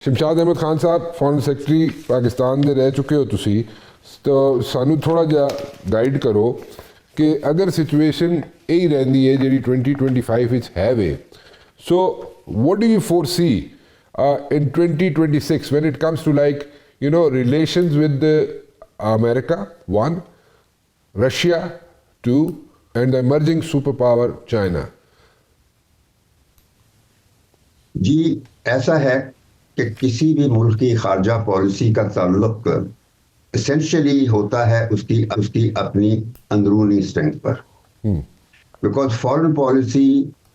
Shamshad Ahmad Khan Sahib foreign secretary Pakistan ਦੇ ਰਹਿ ਚੁੱਕੇ ਹੋ ਤੁਸੀਂ, ਤਾਂ ਸਾਨੂੰ ਥੋੜਾ ਜਿਹਾ ਗਾਈਡ ਕਰੋ ਕਿ ਅਗਰ ਸਿਚੁਏਸ਼ਨ ਇਹੀ ਰਹਿੰਦੀ ਹੈ ਜਿਹੜੀ 2025 ਵਿੱਚ ਹੈ ਵੇ, ਸੋ what do you foresee in 2026 when it comes to, like, you know, relations with America, one, Russia, two, and the emerging superpower China? जी, ऐसा है कि किसी भी मुल्क की खारजा पॉलिसी का ताल्लुक एसेंशियली होता है उसकी अपनी अंदरूनी स्ट्रेंथ पर, because foreign policy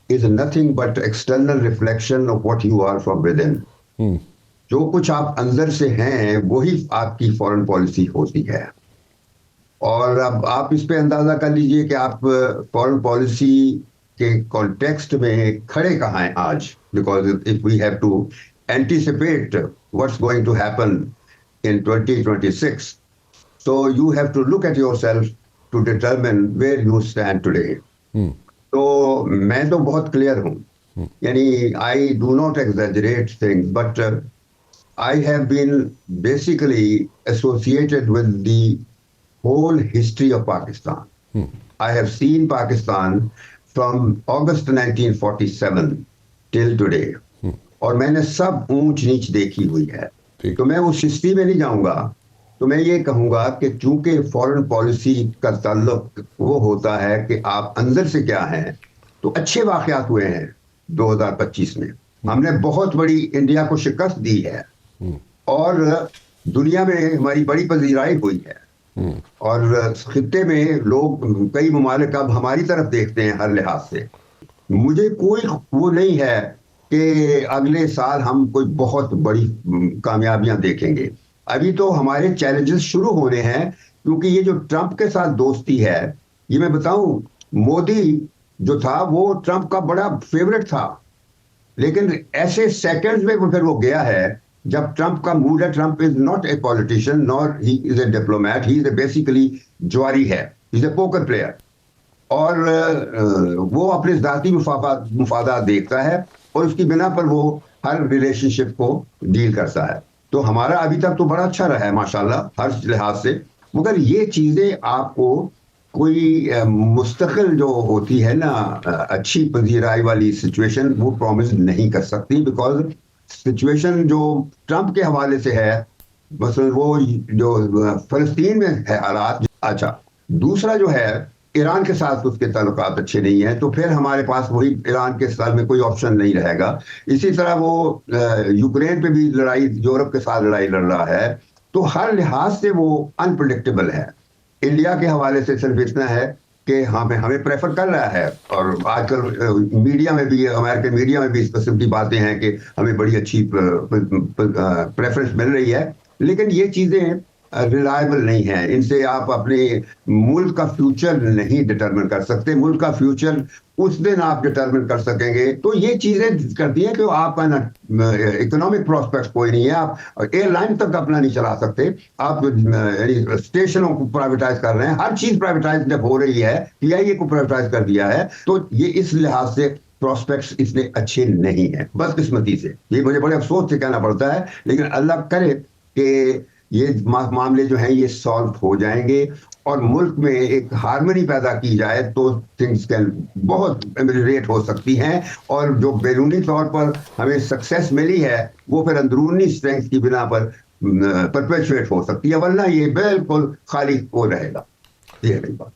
is nothing but external reflection of what you are from within. जो कुछ आप अंदर से हैं वही आपकी फॉरेन पॉलिसी होती है। और अब आप इस पे अंदाजा कर लीजिए कि आप फॉरेन पॉलिसी के कॉन्टेक्स्ट में खड़े कहाँ हैं आज, because if we have to anticipate what's going to happen in 2026, so you have to look at yourself to determine where you stand today. तो मैं तो बहुत क्लियर हूँ, यानी I do not exaggerate things, but I have been basically associated with the whole history of Pakistan. I have seen Pakistan from August 1947 till today. और मैंने सब ऊंच नीच देखी हुई है, तो मैं उस हिस्ट्री में नहीं जाऊंगा। तो मैं ये कहूंगा कि चूंकि फॉरेन पॉलिसी का ताल्लुक वो होता है कि आप अंदर से क्या हैं, तो अच्छे वाकयात हुए हैं 2025 में। हमने बहुत बड़ी इंडिया को शिकस्त दी है और दुनिया में हमारी बड़ी पजीराई हुई है, और खित्ते में लोग, कई ममालिक अब हमारी तरफ देखते हैं हर लिहाज से। मुझे कोई वो नहीं है कि अगले साल हम कोई बहुत बड़ी कामयाबियां देखेंगे। अभी तो हमारे चैलेंजेस शुरू होने हैं, क्योंकि ये जो ट्रंप के साथ दोस्ती है, ये मैं बताऊं, मोदी जो था वो ट्रंप का बड़ा फेवरेट था, लेकिन ऐसे सेकंड्स में वो फिर वो गया है जब ट्रंप का मूड है। Trump is not a politician nor he is a diplomat, he is basically जुआरी है, he is a poker player, और वो अपने ज़ाती मुफादात देखता है और उसकी बिना पर वो हर रिलेशनशिप को डील करता है। तो हमारा अभी तक तो बड़ा अच्छा रहा है माशाल्लाह हर लिहाज से, मगर ये चीज़ें आपको कोई मुस्तकिल जो होती है ना अच्छी पजीराई वाली सिचुएशन, वो प्रॉमिस नहीं कर सकती, बिकॉज सिचुएशन जो ट्रंप के हवाले से है, मसलन वो जो फ़लस्तीन में है हालात। अच्छा, दूसरा जो है ईरान के साथ उसके ताल्लुकात अच्छे नहीं हैं, तो फिर हमारे पास वही ईरान के साथ में कोई ऑप्शन नहीं रहेगा। इसी तरह वो यूक्रेन पे भी लड़ाई, यूरोप के साथ लड़ाई लड़ रहा है, तो हर लिहाज से वो अनप्रेडिक्टेबल है। इंडिया के हवाले से सिर्फ इतना है कि हमें प्रेफर कर रहा है, और आजकल मीडिया में भी, अमेरिकन मीडिया में भी इस किस्म की बातें हैं कि हमें बड़ी अच्छी प्रेफरेंस मिल रही है, लेकिन ये चीज़ें रिलायबल नहीं है। इनसे आप अपने मुल्क का फ्यूचर नहीं डिटरमिन कर सकते। मुल्क का फ्यूचर उस दिन आप डिटरमिन कर सकेंगे। तो ये चीजें करती हैं कि आपका ना इकोनॉमिक प्रोस्पेक्ट कोई नहीं है, आप एयरलाइन तक अपना नहीं चला सकते, आप स्टेशनों को प्राइवेटाइज कर रहे हैं, हर चीज प्राइवेटाइज जब हो रही है, पीआईए को प्राइवेटाइज कर दिया है, तो ये इस लिहाज से प्रोस्पेक्ट्स इतने अच्छे नहीं है, बदकिस्मती से। ये मुझे बड़े अफसोस से कहना पड़ता है, लेकिन अल्लाह करे कि ये मामले जो हैं ये सॉल्व हो जाएंगे और मुल्क में एक हार्मनी पैदा की जाए, तो थिंग्स कैन बहुत एमिलिएट हो सकती हैं, और जो बैरूनी तौर पर हमें सक्सेस मिली है वो फिर अंदरूनी स्ट्रेंथ की बिना पर परपेचुएट हो सकती है, वरना ये बिल्कुल खाली हो रहेगा। ये है मेरी बात।